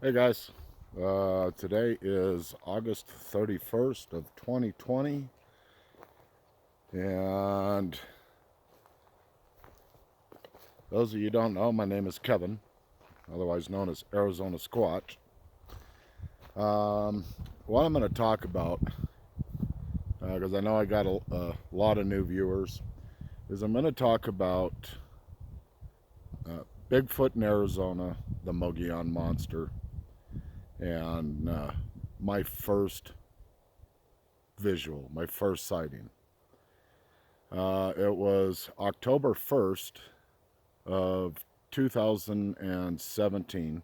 Hey guys, today is August 31st of 2020, and those of you who don't know, my name is Kevin, otherwise known as Arizona Squatch. What I'm going to talk about, because I know I got a lot of new viewers, is I'm going to talk about Bigfoot in Arizona, the Mogollon monster, and my first visual, my first sighting. It was October 1st of 2017.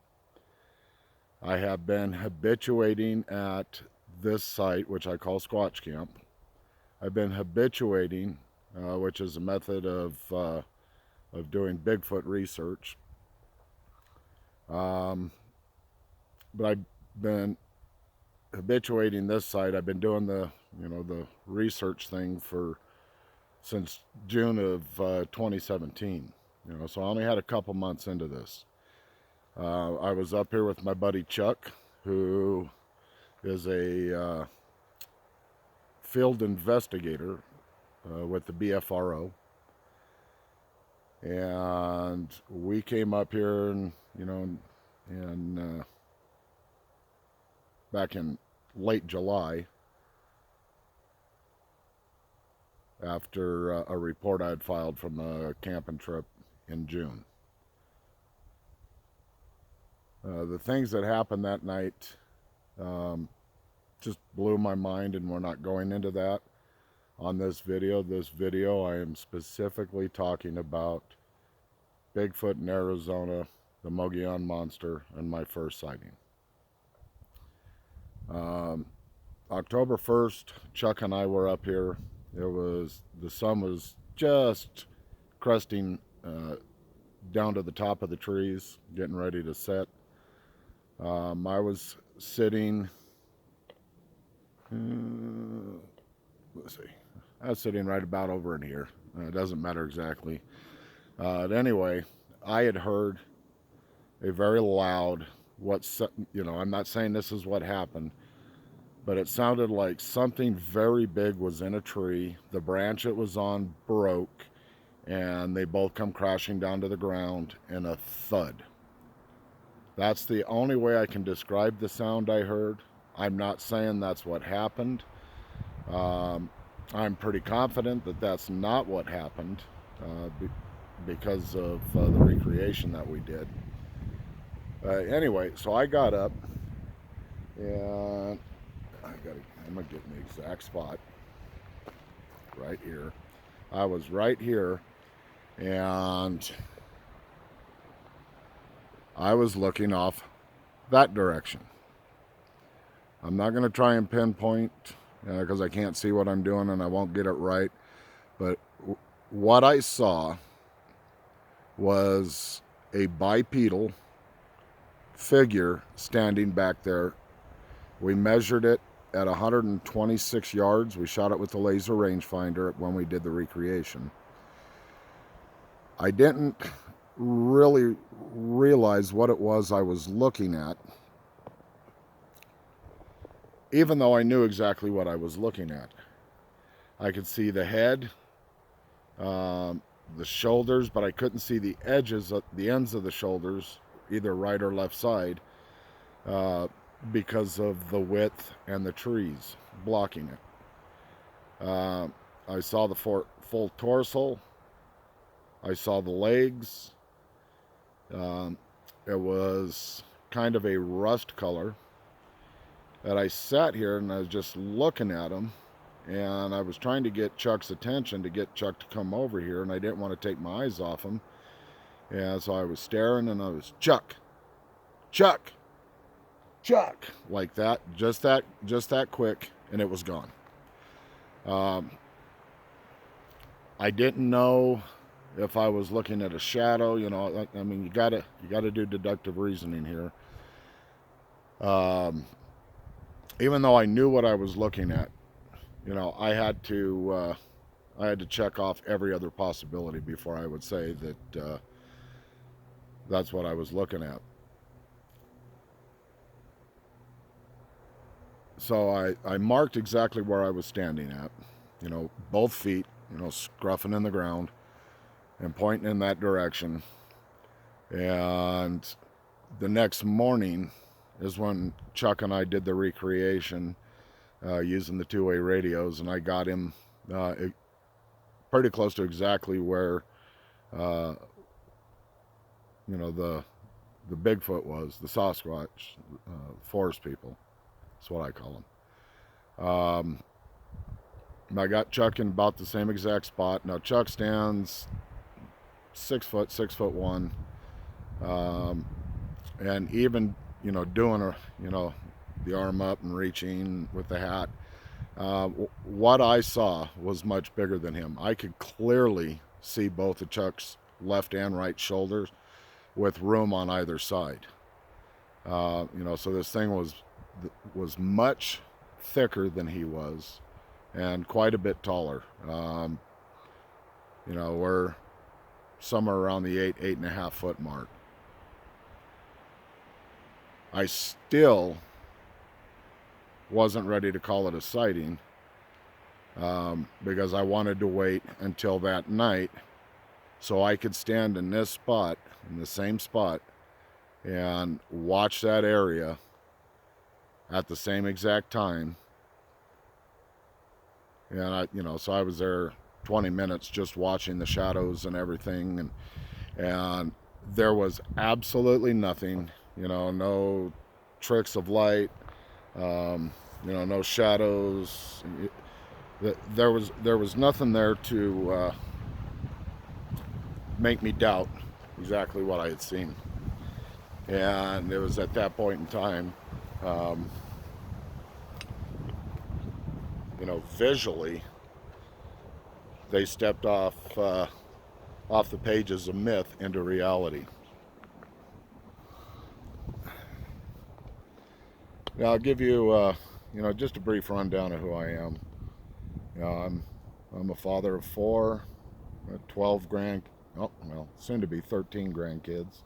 I have been habituating at this site, which I call Squatch Camp. I've been habituating, which is a method of doing Bigfoot research. But I've been habituating this site. I've been doing the research thing since June of 2017. So I only had a couple months into this. I was up here with my buddy Chuck, who is a field investigator with the BFRO, and we came up here and back in late July after a report I had filed from a camping trip in June. The things that happened that night just blew my mind, and we're not going into that on this video. This video, I am specifically talking about Bigfoot in Arizona, the Mogollon monster, and my first sighting. October 1st, Chuck and I were up here. The sun was just cresting down to the top of the trees, getting ready to set. I was sitting, let's see, I was sitting right about over in here. It doesn't matter exactly. Anyway, I had heard a very loud, I'm not saying this is what happened, but it sounded like something very big was in a tree. The branch it was on broke, and they both come crashing down to the ground in a thud. That's the only way I can describe the sound I heard. I'm not saying that's what happened. I'm pretty confident that that's not what happened because of the recreation that we did. Anyway, so I got up, and I'm going to get in the exact spot right here. I was right here, and I was looking off that direction. I'm not going to try and pinpoint because I can't see what I'm doing and I won't get it right. But what I saw was a bipedal figure standing back there. We measured it at 126 yards. We shot it with the laser rangefinder when we did the recreation. I didn't really realize what it was I was looking at, even though I knew exactly what I was looking at. I could see the head, the shoulders, but I couldn't see the edges, the ends of the shoulders, either right or left side, because of the width and the trees blocking it. I saw the full torso. I saw the legs. It was kind of a rust color. And I sat here and I was just looking at him, and I was trying to get Chuck's attention to get Chuck to come over here, and I didn't want to take my eyes off him. And so I was staring, and I was, Chuck, Chuck, Chuck, like that, just that quick, and it was gone. I didn't know if I was looking at a shadow. I mean, you gotta do deductive reasoning here. Even though I knew what I was looking at, I had to check off every other possibility before I would say that that's what I was looking at. So I marked exactly where I was standing at, both feet, scruffing in the ground and pointing in that direction. And the next morning is when Chuck and I did the recreation using the two-way radios, and I got him pretty close to exactly where uh, the Bigfoot was, the Sasquatch, forest people. That's what I call them. I got Chuck in about the same exact spot. Now Chuck stands 6 foot, 6'1", and even doing the arm up and reaching with the hat. What I saw was much bigger than him. I could clearly see both of Chuck's left and right shoulders with room on either side. So this thing was much thicker than he was, and quite a bit taller. We're somewhere around the 8.5 foot mark. I still wasn't ready to call it a sighting because I wanted to wait until that night so I could stand in this spot, in the same spot, and watch that area at the same exact time. And so I was there 20 minutes just watching the shadows and everything, and there was absolutely nothing, no tricks of light, no shadows. There was nothing there to make me doubt exactly what I had seen. And it was at that point in time, visually, they stepped off the pages of myth into reality. Now I'll give you, just a brief rundown of who I am. I'm a father of 4, 12 soon to be 13 grandkids.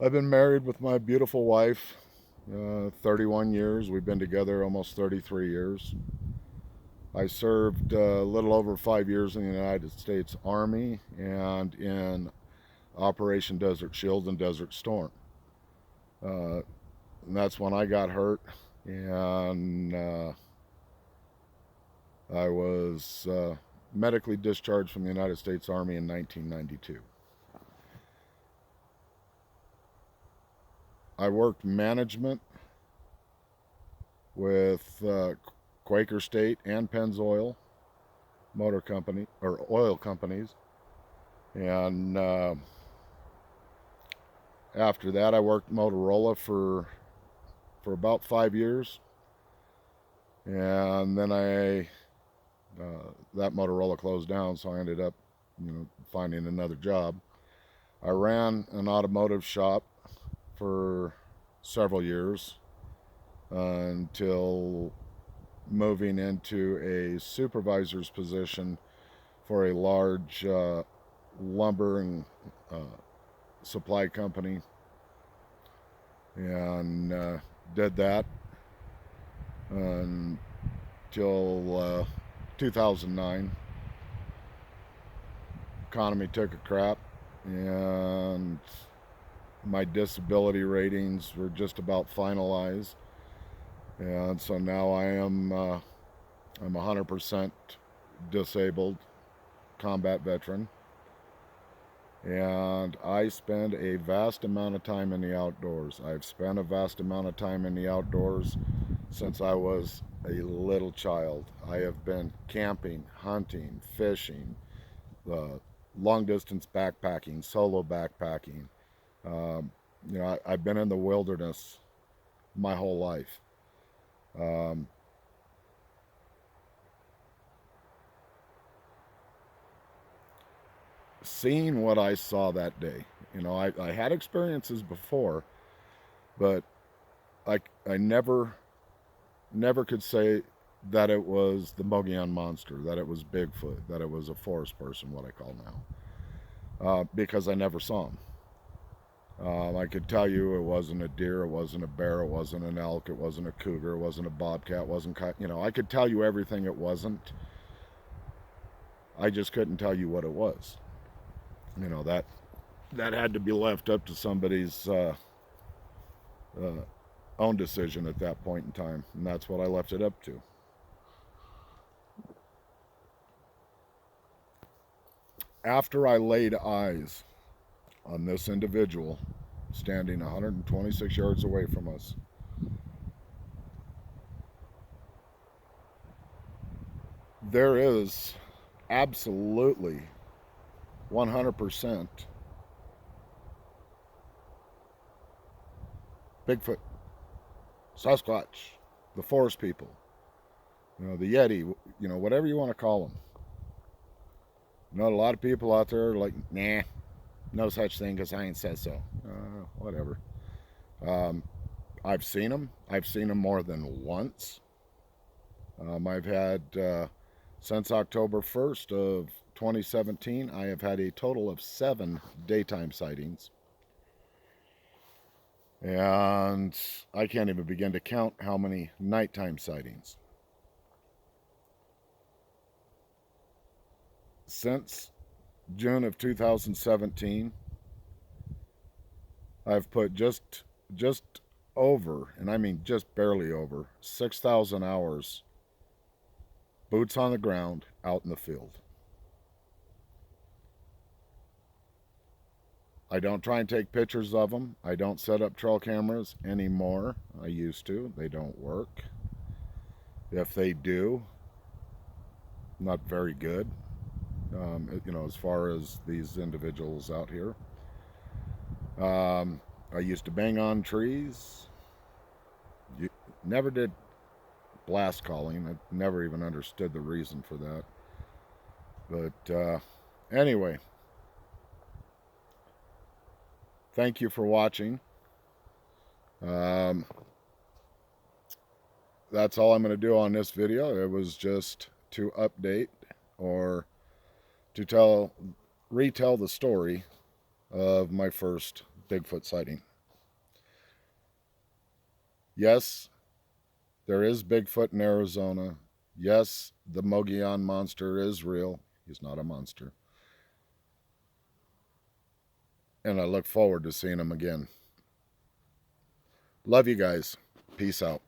I've been married with my beautiful wife 31 years. We've been together almost 33 years. I served a little over 5 years in the United States Army and in Operation Desert Shield and Desert Storm. And that's when I got hurt, and I was medically discharged from the United States Army in 1992. I worked management with Quaker State and Pennzoil Motor Company, or oil companies. And after that, I worked Motorola for about 5 years. And then that Motorola closed down, so I ended up, finding another job. I ran an automotive shop for several years until moving into a supervisor's position for a large lumber and supply company, and did that until 2009. Economy took a crap, and my disability ratings were just about finalized, and so now I'm 100% disabled combat veteran, and I spend a vast amount of time in the outdoors. I've spent a vast amount of time in the outdoors since I was a little child. I have been camping, hunting, fishing, long distance backpacking, solo backpacking. I've been in the wilderness my whole life. Seeing what I saw that day, I had experiences before, but I never could say that it was the Mogollon monster, that it was Bigfoot, that it was a forest person, what I call now, because I never saw him. I could tell you it wasn't a deer, it wasn't a bear, it wasn't an elk, it wasn't a cougar, it wasn't a bobcat, it wasn't, you know, I could tell you everything it wasn't. I just couldn't tell you what it was. You know, that had to be left up to somebody's uh, own decision at that point in time, and that's what I left it up to. After I laid eyes on this individual standing 126 yards away from us, there is absolutely 100% Bigfoot, Sasquatch, the forest people, you know, the Yeti, you know, whatever you want to call them. You know, a lot of people out there are like, nah, no such thing because I ain't said so. Whatever. Um, I've seen them. I've seen them more than once. I've had, since October 1st of 2017, I have had a total of 7 daytime sightings. And I can't even begin to count how many nighttime sightings. Since June of 2017, I've put just over, and I mean just barely over, 6,000 hours boots on the ground out in the field. I don't try and take pictures of them. I don't set up trail cameras anymore. I used to. They don't work. If they do, not very good. You know, as far as these individuals out here. I used to bang on trees. You never did blast calling. I never even understood the reason for that. But anyway, thank you for watching. Um, that's all I'm going to do on this video. It was just to update or to retell the story of my first Bigfoot sighting. Yes, there is Bigfoot in Arizona. Yes, the Mogollon monster is real. He's not a monster. And I look forward to seeing him again. Love you guys. Peace out.